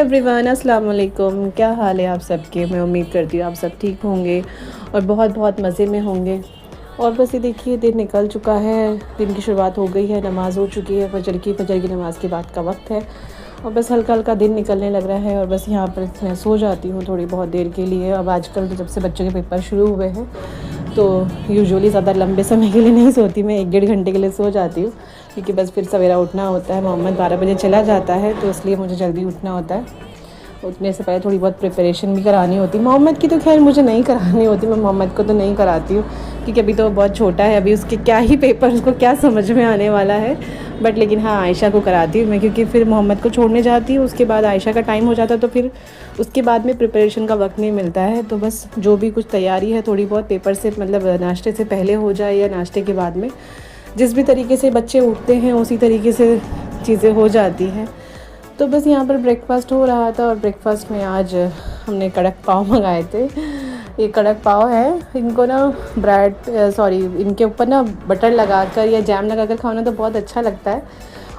Everyone, अस्सलाम वालेकुम। क्या हाल है आप सबके। मैं उम्मीद करती हूँ आप सब ठीक होंगे और बहुत बहुत मज़े में होंगे। और बस ये देखिए, दिन निकल चुका है, दिन की शुरुआत हो गई है, नमाज़ हो चुकी है, फजर की नमाज़ के बाद का वक्त है और बस हल्का हल्का दिन निकलने लग रहा है। और बस यहाँ पर मैं सो जाती हूँ थोड़ी बहुत देर के लिए। अब आजकल जब से बच्चों के पेपर शुरू हुए हैं तो यूजुअली ज़्यादा लंबे समय के लिए नहीं सोती, मैं 1-1.5 घंटे के लिए सो जाती हूँ, क्योंकि बस फिर सवेरा उठना होता है। मोहम्मद 12 बजे चला जाता है तो इसलिए मुझे जल्दी उठना होता है। उठने से पहले थोड़ी बहुत प्रिपरेशन भी करानी होती है। मोहम्मद की तो खैर मुझे नहीं करानी होती, मैं मोहम्मद को तो नहीं कराती हूँ, क्योंकि अभी तो बहुत छोटा है, अभी उसके क्या ही पेपर, उसको क्या समझ में आने वाला है। बट लेकिन हाँ, आयशा को कराती हूँ मैं, क्योंकि फिर मोहम्मद को छोड़ने जाती हूँ, उसके बाद आयशा का टाइम हो जाता है, तो फिर उसके बाद में प्रिपरेशन का वक्त नहीं मिलता है। तो बस जो भी कुछ तैयारी है थोड़ी बहुत पेपर से, मतलब नाश्ते से पहले हो जाए या नाश्ते के बाद में, जिस भी तरीके से बच्चे उठते हैं उसी तरीके से चीज़ें हो जाती हैं। तो बस यहाँ पर ब्रेकफास्ट हो रहा था और ब्रेकफास्ट में आज हमने कड़क पाव मंगाए थे। ये कड़क पाव है, इनको ना इनके ऊपर ना बटर लगाकर या जैम लगाकर खाओ ना तो बहुत अच्छा लगता है।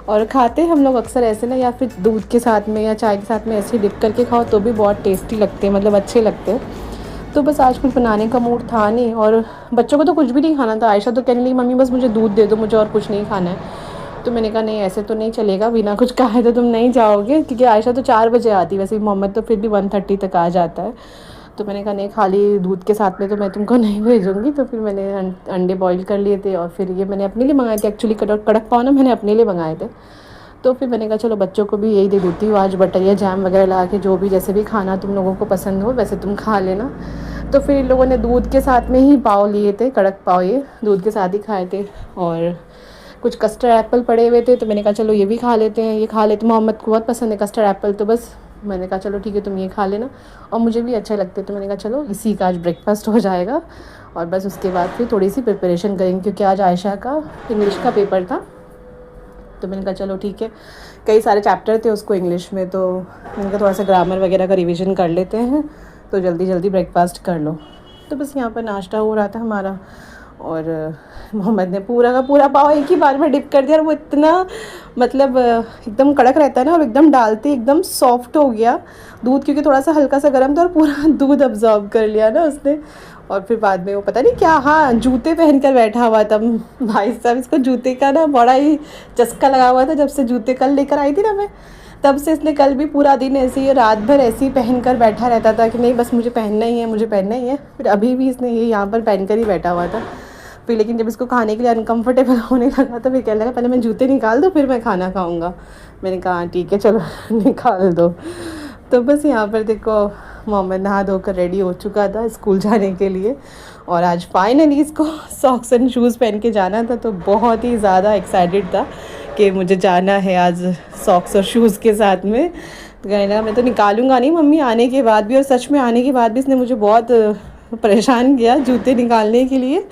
और खाते हम लोग अक्सर ऐसे ना, या फिर दूध के साथ में या चाय के साथ में ऐसे डिप करके खाओ तो भी बहुत टेस्टी लगते हैं, मतलब अच्छे लगते हैं। तो बस आज कुछ बनाने का मूड था नहीं और बच्चों को तो कुछ भी नहीं खाना था। आयशा तो कहने लगी मम्मी बस मुझे दूध दे दो, मुझे और कुछ नहीं खाना है। तो मैंने कहा नहीं, ऐसे तो नहीं चलेगा, बिना कुछ खाए तो तुम नहीं जाओगे, क्योंकि आयशा तो 4 बजे आती, वैसे मोहम्मद तो फिर भी 1:30 तक आ जाता है। तो मैंने कहा नहीं, खाली दूध के साथ में तो मैं तुमको नहीं भेजूँगी। तो फिर मैंने अंडे बॉईल कर लिए थे और फिर ये मैंने अपने लिए मंगाए थे। एक्चुअली कड़क पाव ना मैंने अपने लिए मंगाए थे। तो फिर मैंने कहा चलो बच्चों को भी यही दे देती हूँ आज, बटर या जैम वगैरह लगा के, जो भी जैसे भी खाना तुम लोगों को पसंद हो वैसे तुम खा लेना। तो फिर इन लोगों ने दूध के साथ में ही पाव लिए थे, कड़क पाव ये दूध के साथ ही खाए थे। और कुछ कस्टर्ड एप्पल पड़े हुए थे तो मैंने कहा चलो ये भी खा लेते हैं, ये खा लेते। मोहम्मद को बहुत पसंद है कस्टर्ड एप्पल, तो बस मैंने कहा चलो ठीक है तुम ये खा लेना, और मुझे भी अच्छे लगते, तो मैंने कहा चलो इसी का आज ब्रेकफास्ट हो जाएगा। और बस उसके बाद फिर थोड़ी सी प्रिपरेशन करेंगे, क्योंकि आज आयशा का इंग्लिश का पेपर था। तो मैंने कहा चलो ठीक है, कई सारे चैप्टर थे उसको इंग्लिश में, तो मैंने कहा थोड़ा सा ग्रामर वगैरह का रिवीजन कर लेते हैं, तो जल्दी जल्दी ब्रेकफास्ट कर लो। तो बस यहाँ पर नाश्ता हो रहा था हमारा और मोहम्मद ने पूरा का पूरा पाव एक ही बार में डिप कर दिया, और वो इतना मतलब एकदम कड़क रहता है ना, और एकदम डालते एकदम सॉफ्ट हो गया दूध, क्योंकि थोड़ा सा हल्का सा गर्म था और पूरा दूध अब्जॉर्ब कर लिया ना उसने। और फिर बाद में वो पता नहीं क्या, हाँ जूते पहन कर बैठा हुआ था भाई साहब, इसको जूते का ना बड़ा ही चस्का लगा हुआ था। जब से जूते कल लेकर आई थी ना मैं, तब से इसने कल भी पूरा दिन ऐसे ही, रात भर ऐसे ही पहन कर बैठा रहता था कि नहीं बस मुझे पहनना ही है, मुझे पहनना ही है। फिर अभी भी इसने ये यहाँ पर पहन कर ही बैठा हुआ था। फिर लेकिन जब इसको खाने के लिए अनकंफर्टेबल होने लगा तो फिर कहने लगा पहले मैं जूते निकाल दूँ फिर मैं खाना खाऊंगा। मैंने कहा ठीक है चलो निकाल दो। तो बस यहाँ पर देखो, मोहम्मद नहा धोकर रेडी हो चुका था स्कूल जाने के लिए, और आज फाइनली इसको सॉक्स एंड शूज़ पहन के जाना था। तो बहुत ही ज़्यादा एक्साइटेड था कि मुझे जाना है आज सॉक्स और शूज़ के साथ में। तो कहने लगा मैं तो निकालूंगा नहीं मम्मी आने के बाद भी। और सच में आने के बाद भी इसने मुझे बहुत परेशान किया जूते निकालने के लिए,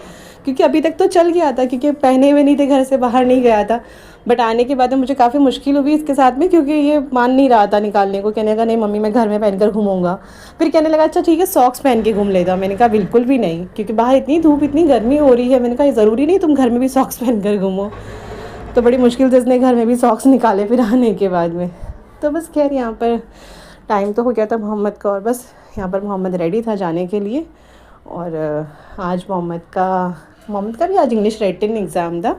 क्योंकि अभी तक तो चल गया था, क्योंकि पहने हुए नहीं थे, घर से बाहर नहीं गया था। बट आने के बाद मुझे काफ़ी मुश्किल हुई इसके साथ में, क्योंकि ये मान नहीं रहा था निकालने को। कहने लगा नहीं मम्मी मैं घर में पहनकर घूमूंगा। फिर कहने लगा अच्छा ठीक है सॉक्स पहन के घूम लेता। मैंने कहा बिल्कुल भी नहीं, क्योंकि बाहर इतनी धूप इतनी गर्मी हो रही है। मैंने कहा ज़रूरी नहीं तुम घर में भी सॉक्स पहन कर घूमो। तो बड़ी मुश्किल से इसने घर में भी सॉक्स निकाले फिर आने के बाद में। तो बस खैर यहाँ पर टाइम तो हो गया था मोहम्मद का, और बस यहाँ पर मोहम्मद रेडी था जाने के लिए। और आज मोहम्मद का भी आज इंग्लिश रिटन एग्ज़ाम था,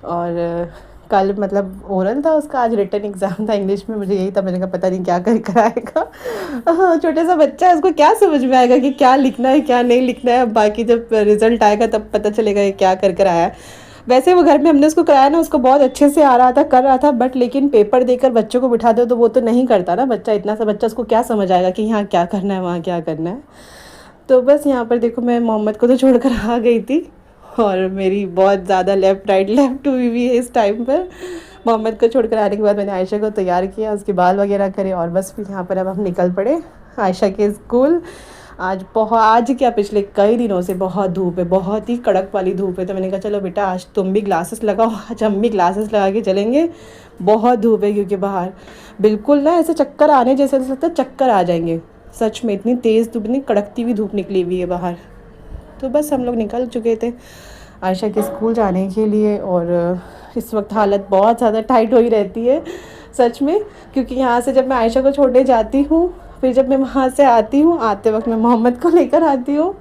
और कल मतलब ओरल था उसका, आज रिटन एग्ज़ाम था इंग्लिश में। मुझे यही था, मैंने कहा पता नहीं क्या कर कर आएगा। छोटे सा बच्चा है, उसको क्या समझ में आएगा कि क्या लिखना है क्या नहीं लिखना है। बाकी जब रिज़ल्ट आएगा तब पता चलेगा ये क्या कर कर आया है। वैसे वो घर में हमने उसको कराया ना, उसको बहुत अच्छे से आ रहा था, कर रहा था। बट लेकिन पेपर देकर बच्चों को बिठा दो तो वो तो नहीं करता ना बच्चा, इतना सा बच्चा, उसको क्या समझ आएगा कि यहाँ क्या करना है वहाँ क्या करना है। तो बस यहाँ पर देखो, मैं मोहम्मद को तो छोड़कर आ गई थी, और मेरी बहुत ज़्यादा लेफ़्ट राइट हुई हुई है इस टाइम पर। मोहम्मद को छोड़कर आने के बाद मैंने आयशा को तैयार किया, उसके बाल वगैरह करे, और बस फिर यहाँ पर अब हम निकल पड़े आयशा के स्कूल। आज क्या पिछले कई दिनों से बहुत धूप है, बहुत ही कड़क वाली धूप है। तो मैंने कहा चलो बेटा आज तुम भी ग्लासेस लगाओ, आज हम भी ग्लासेस लगा के चलेंगे। बहुत धूप है, क्योंकि बाहर बिल्कुल ना ऐसे चक्कर आने जैसे लगता है चक्कर आ जाएंगे। सच में इतनी तेज़ धूप, इतनी कड़कती हुई धूप निकली हुई है बाहर। तो बस हम लोग निकल चुके थे आयशा के स्कूल जाने के लिए, और इस वक्त हालत बहुत ज़्यादा टाइट हो ही रहती है। सच में। क्योंकि यहाँ से जब मैं आयशा को छोड़ने जाती हूँ, फिर जब मैं वहाँ से आती हूँ, आते वक्त मैं मोहम्मद को लेकर आती हूँ,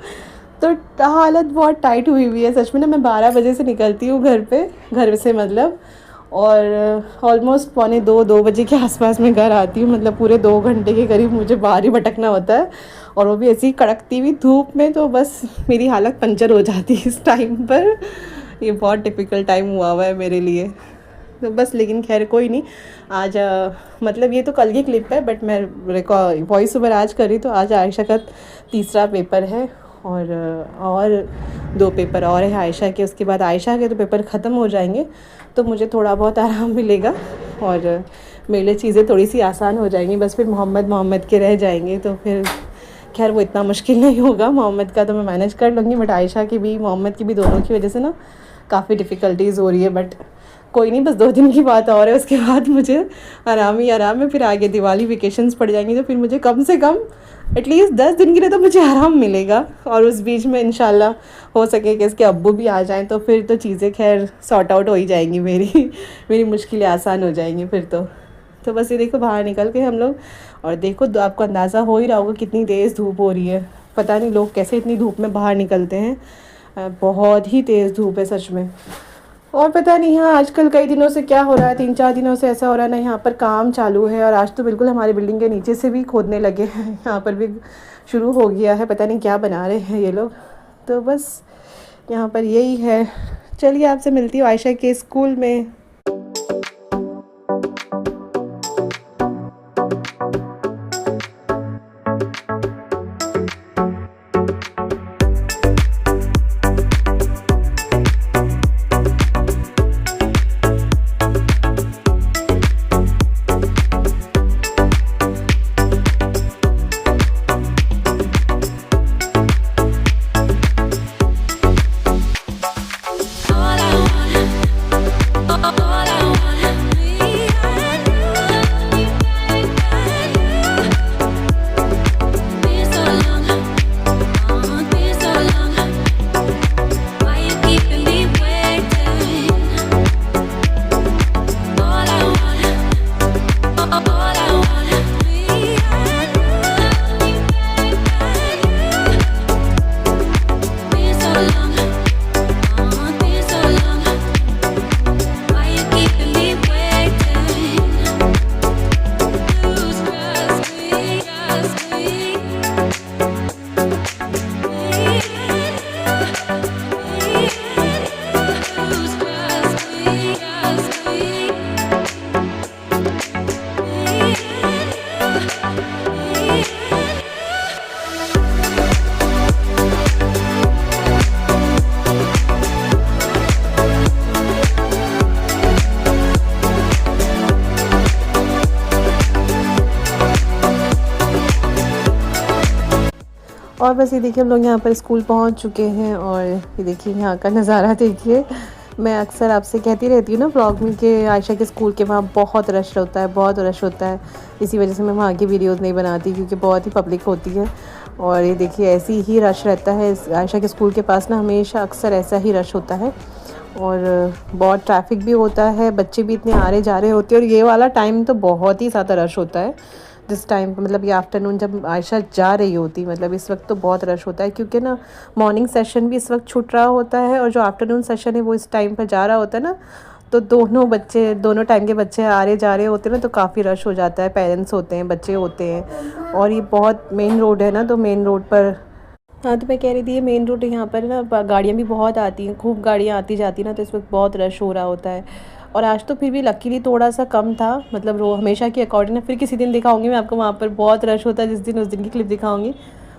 तो हालत बहुत टाइट हुई हुई है सच में ना। मैं 12 बजे से निकलती हूँ घर से मतलब, और ऑलमोस्ट पौने 2 बजे के आसपास मैं घर आती हूँ। मतलब पूरे 2 घंटे के करीब मुझे बाहर ही भटकना होता है, और वो भी ऐसी कड़कती हुई धूप में, तो बस मेरी हालत पंचर हो जाती है इस टाइम पर। ये बहुत टिपिकल टाइम हुआ है मेरे लिए। तो बस, लेकिन खैर कोई नहीं। आज मतलब ये तो कल की क्लिप है, बट मैं वॉइस ओवर आज करी, तो आज आयशा का तीसरा पेपर है, और 2 पेपर और है आयशा के। उसके बाद आयशा के तो पेपर ख़त्म हो जाएंगे, तो मुझे थोड़ा बहुत आराम मिलेगा, और मेरे लिए चीज़ें थोड़ी सी आसान हो जाएंगी। बस फिर मोहम्मद के रह जाएंगे, तो फिर खैर वो इतना मुश्किल नहीं होगा। मोहम्मद का तो मैं मैनेज कर लूँगी, बट आयशा की भी मोहम्मद की भी दोनों की वजह से ना काफ़ी डिफ़िकल्टीज़ हो रही है। बट कोई नहीं, बस 2 दिन की बात और है, उसके बाद मुझे आराम ही आराम है। फिर आगे दिवाली वेकेशंस पड़ जाएंगी, तो फिर मुझे कम से कम एटलीस्ट 10 दिन के लिए तो मुझे आराम मिलेगा। और उस बीच में इंशाल्लाह हो सके कि इसके अब्बू भी आ जाएं, तो फिर तो चीज़ें खैर सॉर्ट आउट हो ही जाएंगी, मेरी मुश्किलें आसान हो जाएंगी फिर तो बस ये देखो बाहर निकल के हम लोग, और देखो आपको अंदाज़ा हो ही रहा होगा कितनी तेज़ धूप हो रही है। पता नहीं लोग कैसे इतनी धूप में बाहर निकलते हैं। बहुत ही तेज़ धूप है सच में। और पता नहीं यहाँ आजकल कई दिनों से क्या हो रहा है, 3-4 दिनों से ऐसा हो रहा है ना, यहाँ पर काम चालू है। और आज तो बिल्कुल हमारी बिल्डिंग के नीचे से भी खोदने लगे हैं, यहाँ पर भी शुरू हो गया है। पता नहीं क्या बना रहे हैं ये लोग। तो बस यहाँ पर यही है। चलिए आपसे मिलती हूँ आयशा के स्कूल में। और बस ये देखिए हम लोग यहाँ पर स्कूल पहुँच चुके हैं, और ये देखिए यहाँ का नज़ारा देखिए। मैं अक्सर आपसे कहती रहती हूँ ना व्लॉग में कि आयशा के स्कूल के वहाँ बहुत रश होता है, बहुत रश होता है। इसी वजह से मैं वहाँ की वीडियोस नहीं बनाती, क्योंकि बहुत ही पब्लिक होती है। और ये देखिए ऐसी ही रश रहता है आयशा के स्कूल के पास ना, हमेशा अक्सर ऐसा ही रश होता है, और बहुत ट्रैफिक भी होता है, बच्चे भी इतने आ रहे जा रहे होते हैं। और ये वाला टाइम तो बहुत ही ज़्यादा रश होता है जिस टाइम पर, मतलब ये आफ्टरनून जब आयशा जा रही होती, मतलब इस वक्त तो बहुत रश होता है, क्योंकि ना मॉर्निंग सेशन भी इस वक्त छूट रहा होता है, और जो आफ्टरनून सेशन है वो इस टाइम पर जा रहा होता है ना। तो दोनों टाइम के बच्चे आ रहे जा रहे होते हैं ना, तो काफ़ी रश हो जाता है। पेरेंट्स होते हैं, बच्चे होते हैं, और ये बहुत मेन रोड है ना, तो मेन रोड पर, हाँ तो मैं कह रही थी ये मेन रोड यहाँ पर ना गाड़ियाँ भी बहुत आती हैं, खूब गाड़ियाँ आती जाती ना, तो इस वक्त बहुत रश हो रहा होता है। और आज तो फिर भी लकीली थोड़ा सा कम था, मतलब हमेशा के अकॉर्डिंग ना। फिर किसी दिन दिखाऊंगी मैं आपको, वहाँ पर बहुत रश होता है उस दिन की क्लिप दिखाऊंगी,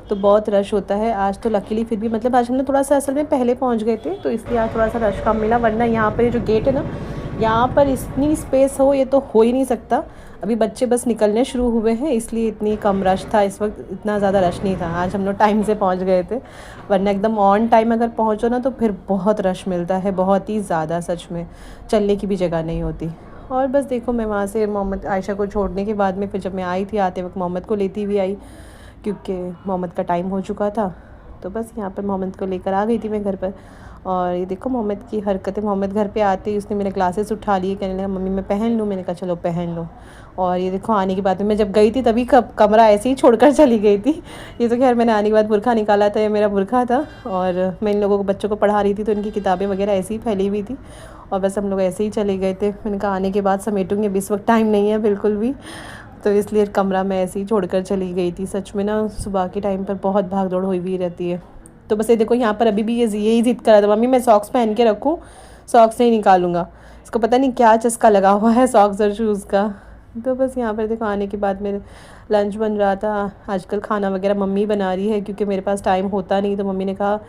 तो बहुत रश होता है। आज तो लकीली फिर भी, मतलब आज हम लोग थोड़ा सा असल में पहले पहुँच गए थे, तो इसलिए आज थोड़ा सा रश कम मिला। वरना यहाँ पर जो गेट है ना, यहाँ पर इतनी स्पेस हो ये तो हो ही नहीं सकता। अभी बच्चे बस निकलने शुरू हुए हैं, इसलिए इतनी कम रश था इस वक्त, इतना ज़्यादा रश नहीं था। आज हम लोग टाइम से पहुँच गए थे, वरना एकदम ऑन टाइम अगर पहुँचो ना तो फिर बहुत रश मिलता है, बहुत ही ज़्यादा, सच में चलने की भी जगह नहीं होती। और बस देखो मैं वहाँ से आयशा को छोड़ने के बाद में फिर जब मैं आई थी, आते वक्त मोहम्मद को लेती हुई आई, क्योंकि मोहम्मद का टाइम हो चुका था। तो बस यहाँ पर मोहम्मद को लेकर आ गई थी मैं घर पर। और ये देखो मोहम्मद की हरकतें। मोहम्मद घर पे आते ही उसने मेरे ग्लासेस उठा लिए, कहने लगा मम्मी मैं पहन लूँ। मैंने कहा चलो पहन लो। और ये देखो आने के बाद में मैं जब गई थी तभी कमरा ऐसे ही छोड़कर चली गई थी। ये तो खैर मैंने आने के बाद बुरखा निकाला था, ये मेरा बुरखा था। और मैं इन लोगों को बच्चों को पढ़ा रही थी तो इनकी किताबें वगैरह ऐसे ही फैली हुई थी और बस हम लोग ऐसे ही चले गए थे। मैंने कहा आने के बाद समेटूंगी, अभी इस वक्त टाइम नहीं है बिल्कुल भी, तो इसलिए कमरा मैं ऐसे ही छोड़कर चली गई थी। सच में ना सुबह के टाइम पर बहुत भाग दौड़ हुई रहती है। तो बस ये देखो यहाँ पर अभी भी ये यही ज़िद कर रहा था, मम्मी मैं सॉक्स पहन के रखूँ, सॉक्स नहीं निकालूंगा। इसको पता नहीं क्या चस्का लगा हुआ है सॉक्स और शूज़ का। तो बस यहाँ पर देखो आने के बाद मेरे लंच बन रहा था। आजकल खाना वगैरह मम्मी बना रही है क्योंकि मेरे पास टाइम होता नहीं, तो मम्मी ने कहा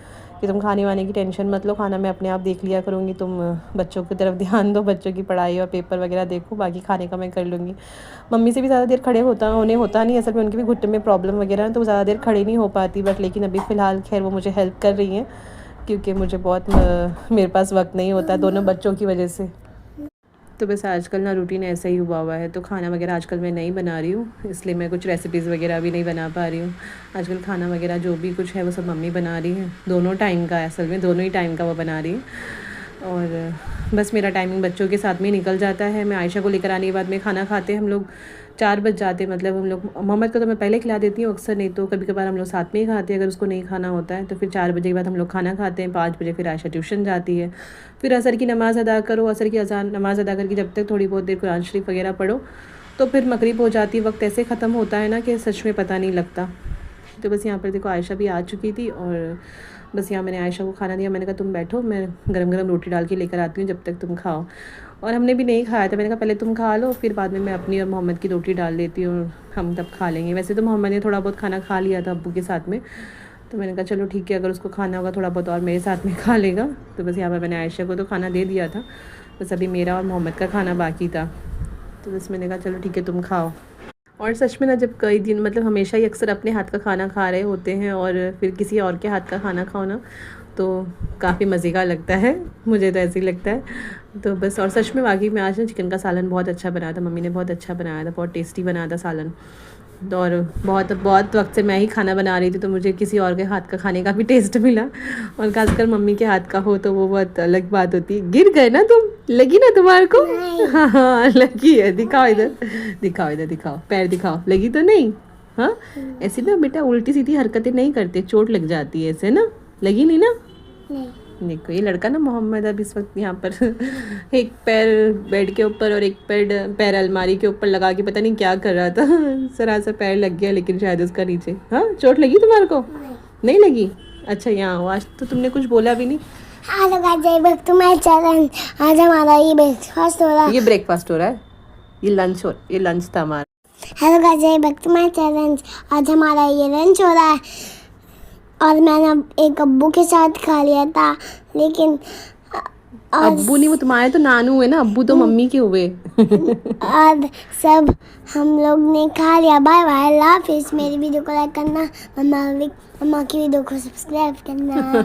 कि तुम खाने वाने की टेंशन मत लो, खाना मैं अपने आप देख लिया करूँगी, तुम बच्चों की तरफ ध्यान दो, बच्चों की पढ़ाई और पेपर वगैरह देखो, बाकी खाने का मैं कर लूँगी। मम्मी से भी ज़्यादा देर खड़े होने होता नहीं, असल में उनके भी घुटने में प्रॉब्लम वगैरह है तो ज़्यादा देर खड़े नहीं हो पाती, बट लेकिन अभी फ़िलहाल खैर वो मुझे हेल्प कर रही हैं क्योंकि मुझे बहुत मेरे पास वक्त नहीं होता दोनों बच्चों की वजह से। तो बस आजकल ना रूटीन ऐसा ही हुआ है, तो खाना वगैरह आजकल मैं नहीं बना रही हूँ, इसलिए मैं कुछ रेसिपीज़ वगैरह भी नहीं बना पा रही हूँ। आजकल खाना वगैरह जो भी कुछ है वो सब मम्मी बना रही है, दोनों टाइम का, असल में दोनों ही टाइम का वो बना रही है। और बस मेरा टाइमिंग बच्चों के साथ में ही निकल जाता है। मैं आयशा को लेकर आने के बाद में खाना खाते हम लोग 4 बज जाते, मतलब हम लोग मोहम्मद को तो मैं पहले खिला देती हूँ अक्सर, नहीं तो कभी कभार हम लोग साथ में ही खाते हैं अगर उसको नहीं खाना होता है। तो फिर 4 बजे के बाद हम लोग खाना खाते हैं, 5 बजे फिर आयशा ट्यूशन जाती है, फिर असर की नमाज़ अदा करो, असर की नमाज़ अदा करके जब तक थोड़ी बहुत देर कुरान शरीफ वगैरह पढ़ो तो फिर मगरिब हो जाती है। वक्त ऐसे ख़त्म होता है ना कि सच में पता नहीं लगता। तो बस यहाँ पर देखो आयशा भी आ चुकी थी और बस यहाँ मैंने आयशा को खाना दिया। मैंने कहा तुम बैठो, मैं गरम गरम रोटी डाल के लेकर आती हूँ जब तक तुम खाओ। और हमने भी नहीं खाया था, मैंने कहा पहले तुम खा लो, फिर बाद में मैं अपनी और मोहम्मद की रोटी डाल लेती हूँ, हम तब खा लेंगे। वैसे तो मोहम्मद ने थोड़ा बहुत खाना खा लिया था अब्बू के साथ में, तो मैंने कहा चलो ठीक है, अगर उसको खाना होगा थोड़ा बहुत और मेरे साथ में खा लेगा। तो बस यहाँ पर मैंने आयशा को तो खाना दे दिया था, बस अभी मेरा और मोहम्मद का खाना बाकी था। तो बस मैंने कहा चलो ठीक है तुम खाओ। और सच में ना जब कई दिन मतलब हमेशा ही अक्सर अपने हाथ का खाना खा रहे होते हैं और फिर किसी और के हाथ का खाना खाओ ना तो काफ़ी मज़े का लगता है, मुझे तो ऐसे ही लगता है। तो बस और सच में वाकई में आज ना चिकन का सालन बहुत अच्छा बनाया था, मम्मी ने बहुत अच्छा बनाया था, बहुत टेस्टी बनाया था सालन। और बहुत बहुत वक्त से मैं ही खाना बना रही थी तो मुझे किसी और के हाथ का खाने का भी टेस्ट मिला, और खासकर मम्मी के हाथ का हो तो वो बहुत अलग बात होती है। गिर गए ना तुम, लगी ना तुम्हारे को? हाँ हाँ लगी है, दिखाओ इधर, दिखाओ इधर, दिखाओ पैर दिखाओ, लगी तो नहीं? हाँ ऐसे ना बेटा उल्टी सीधी हरकतें नहीं करते, चोट लग जाती है ऐसे ना, लगी नहीं ना? नहीं। देखो ये लड़का ना मोहम्मद अब इस वक्त यहाँ पर एक पैर बेड के ऊपर और एक पैर अलमारी के ऊपर लगा के पता नहीं क्या कर रहा था। सरा सा पैर लग गया लेकिन शायद उसका नीचे। हाँ चोट लगी तुम्हारे को? नहीं लगी? अच्छा यहाँ हो, आज तो तुमने कुछ बोला भी नहीं। हेलो गाइस, तुम्हारे चैनल आज हमारा ये ब्रेकफास्ट हो रहा है। ये ब्रेकफास्ट हो रहा है, ये लंच था हमारा। हेलो गाइस, तुम्हारे चैनल आज हमारा ये लंच हो रहा है और मैंने एक अब्बू के साथ खा लिया था, लेकिन अब्बू नहीं, वो तुम्हारे तो नानू है ना, अब्बू तो मम्मी के हुए। और सब हम लोग ने खा लिया। बाय बाय, अल्लाह हाफिज़। मेरी वीडियो को लाइक करना, मम्मा की वीडियो को सब्सक्राइब करना।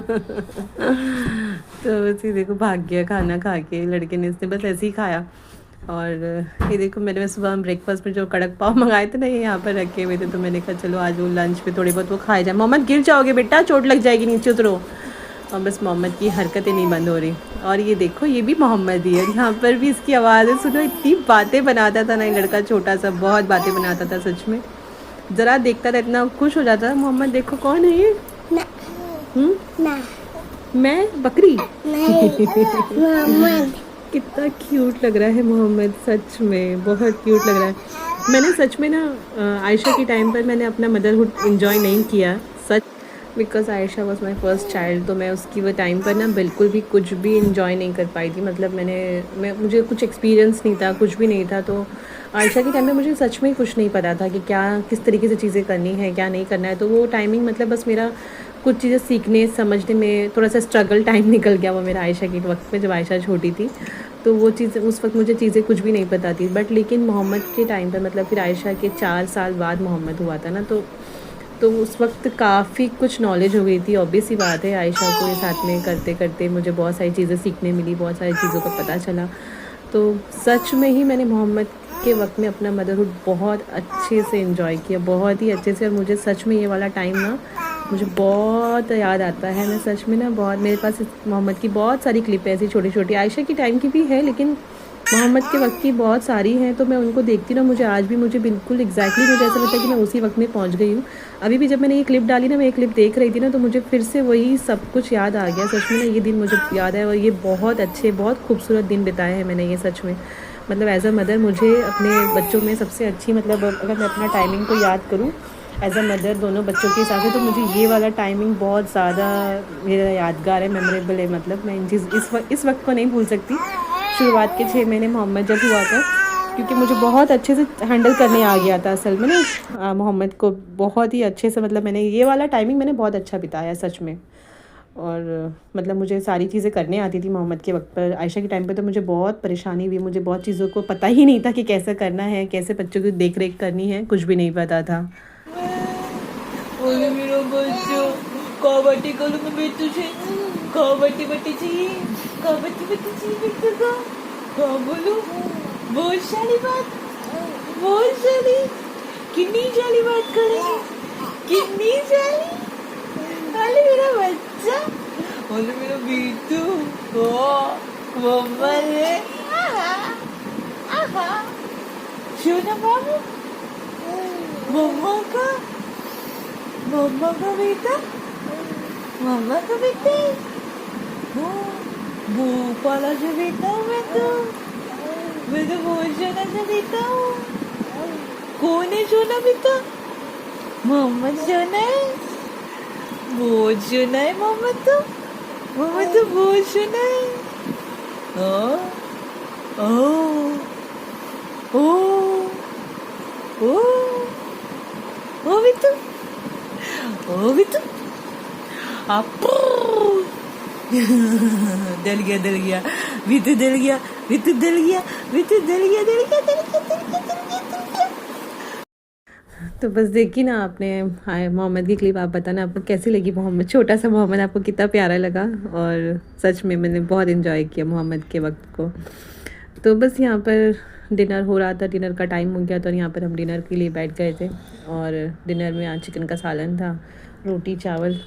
तो बस ये देखो भाग गया खाना खा के लड़के ने, इसने बस ऐसे ही खाया। और ये देखो मैंने सुबह ब्रेकफास्ट में जो कड़क पाव मंगाए थे ना, ये यहाँ पर रखे हुए थे, तो मैंने कहा चलो आज वो लंच पे थोड़े बहुत वो खाए जाए। मोहम्मद गिर जाओगे बेटा, चोट लग जाएगी, नीचे उतरो। और बस मोहम्मद की हरकतें नहीं बंद हो रही। और ये देखो ये भी मोहम्मद ही है, यहाँ पर भी इसकी आवाज़ें सुनो, इतनी बातें बनाता था ना ये लड़का, छोटा सा बहुत बातें बनाता था सच में, ज़रा देखता था इतना खुश हो जाता था। मोहम्मद देखो कौन है ये? मैं बकरी? मोहम्मद कितना क्यूट लग रहा है मोहम्मद, सच में बहुत क्यूट लग रहा है। मैंने सच में ना आयशा के टाइम पर मैंने अपना मदरहुड इन्जॉय नहीं किया सच, because Ayesha was my first child, तो मैं उसकी वो टाइम पर ना बिल्कुल भी कुछ भी इन्जॉय नहीं कर पाई थी। मतलब मुझे कुछ एक्सपीरियंस नहीं था, कुछ भी नहीं था। तो आयशा के टाइम में मुझे सच में कुछ नहीं पता था कि क्या किस तरीके से चीज़ें करनी है, क्या नहीं करना है। तो वो टाइमिंग मतलब बस मेरा कुछ चीज़ें सीखने समझने में थोड़ा सा स्ट्रगल टाइम निकल गया वो मेरा आयशा के वक्त में, जब आयशा छोटी थी। तो वो चीज़ उस वक्त मुझे चीज़ें कुछ भी नहीं पता थी। बट लेकिन मोहम्मद के टाइम पर, मतलब फिर आयशा के 4 साल बाद मोहम्मद हुआ था ना, तो उस वक्त काफ़ी कुछ नॉलेज हो गई थी। ऑब्वियस ही बात है, आयशा को ये साथ में करते करते मुझे बहुत सारी चीज़ें सीखने मिली, बहुत सारी चीज़ों का पता चला। तो सच में ही मैंने मोहम्मद के वक्त में अपना मदरहुड बहुत अच्छे से एंजॉय किया, बहुत ही अच्छे से। और मुझे सच में ये वाला टाइम ना मुझे बहुत याद आता है। मैं सच में ना बहुत, मेरे पास मोहम्मद की बहुत सारी क्लिप ऐसी छोटी छोटी, आयशा की टाइम की भी है लेकिन मोहम्मद के वक्त की बहुत सारी हैं। तो मैं उनको देखती ना, मुझे आज भी मुझे बिल्कुल एग्जैक्टली मुझे ऐसा लगता है कि मैं उसी वक्त में पहुंच गई हूँ। अभी भी जब मैंने ये क्लिप डाली ना, मैं ये क्लिप देख रही थी ना, तो मुझे फिर से वही सब कुछ याद आ गया। सच में ना ये दिन मुझे याद है और ये बहुत अच्छे बहुत खूबसूरत दिन बिताए हैं मैंने ये सच में। मतलब एज अ मदर मुझे अपने बच्चों में सबसे अच्छी, मतलब अगर मैं अपना टाइमिंग को याद करूँ एज अ मदर दोनों बच्चों के हिसाब से, तो मुझे ये वाला टाइमिंग बहुत ज़्यादा मेरा यादगार है, मेमोरेबल है। मतलब मैं इन चीज़ इस वक्त को नहीं भूल सकती। शुरुआत के 6 महीने मोहम्मद जब हुआ था, क्योंकि मुझे बहुत अच्छे से हैंडल करने आ गया था असल में ना मोहम्मद को बहुत ही अच्छे से। मतलब मैंने ये वाला टाइमिंग मैंने बहुत अच्छा बिताया सच में। और मतलब मुझे सारी चीज़ें करने आती थी मोहम्मद के वक्त पर। आयशा के टाइम पे तो मुझे बहुत परेशानी हुई, मुझे बहुत चीज़ों को पता ही नहीं था कि कैसे करना है, कैसे बच्चों की देख रेख करनी है, कुछ भी नहीं पता था। मेरा बच्चो काबाटी करो मैं बेटू से काबाटी बटी चाहिए काबाटी बटी चाहिए बेटू को हाँ बोलो बहुत सारी बात बहुत सारी कितनी सारी बात करे कितनी सारी अरे मेरा बच्चा अरे मेरा बेटू ओ मम्मा रे सोना बाबू मम्मा का बेटा मम्मा का बेटे भोपाला से बेटा हूँ मैं तो बहुत सोना से बेटा हूँ। कौन है सोना बेटा? मोहम्मद सोना है, बहुत सोना है मोहम्मद तो बहुत सोना है। ओ बेटू ओ बेटू आप डल गया बितू डल गया बितू डल गया बितू डल गया। तो बस देखी ना आपने मोहम्मद की क्लिप, आप बताना आपको कैसी लगी। मोहम्मद, छोटा सा मोहम्मद आपको कितना प्यारा लगा। और सच में मैंने बहुत इन्जॉय किया मोहम्मद के वक्त को। तो बस यहाँ पर डिनर हो रहा था, डिनर का टाइम हो गया, तो यहाँ पर हम डिनर के लिए बैठ गए थे। और डिनर में आज चिकन का सालन था, रोटी चावल।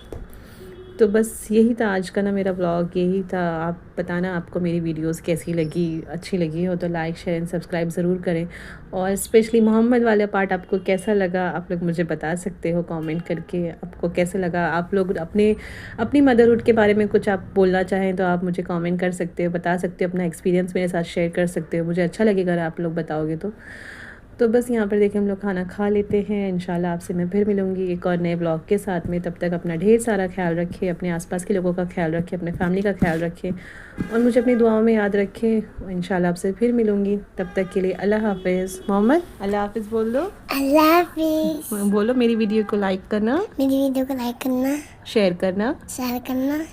तो बस यही था आज का ना मेरा ब्लॉग, यही था। आप बताना आपको मेरी वीडियोस कैसी लगी, अच्छी लगी हो तो लाइक शेयर एंड सब्सक्राइब ज़रूर करें। और स्पेशली मोहम्मद वाला पार्ट आपको कैसा लगा, आप लोग मुझे बता सकते हो कमेंट करके। आपको कैसे लगा, आप लोग अपनी मदरहुड के बारे में कुछ आप बोलना चाहें तो आप मुझे कमेंट कर सकते हो, बता सकते हो, अपना एक्सपीरियंस मेरे साथ शेयर कर सकते हो। मुझे अच्छा लगेगा अगर आप लोग बताओगे तो बस यहाँ पर देखिए हम लोग खाना खा लेते हैं। इंशाल्लाह आपसे मैं फिर मिलूँगी एक और नए ब्लॉग के साथ में। तब तक अपना ढेर सारा ख्याल रखें, अपने आसपास के लोगों का ख्याल रखें, अपने फैमिली का ख्याल रखें और मुझे अपनी दुआओं में याद रखें। इंशाल्लाह आपसे फिर मिलूँगी, तब तक के लिए अल्लाह हाफिज़। मोहम्मद अल्लाह हाफिज़ बोल दो। अल्लाह हाफिज़। बोलो मेरी वीडियो को लाइक करना, मेरी वीडियो को लाइक करना, शेयर करना,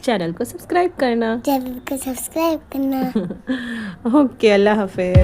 चैनल को सब्सक्राइब करना। ओके, अल्लाह हाफिज़।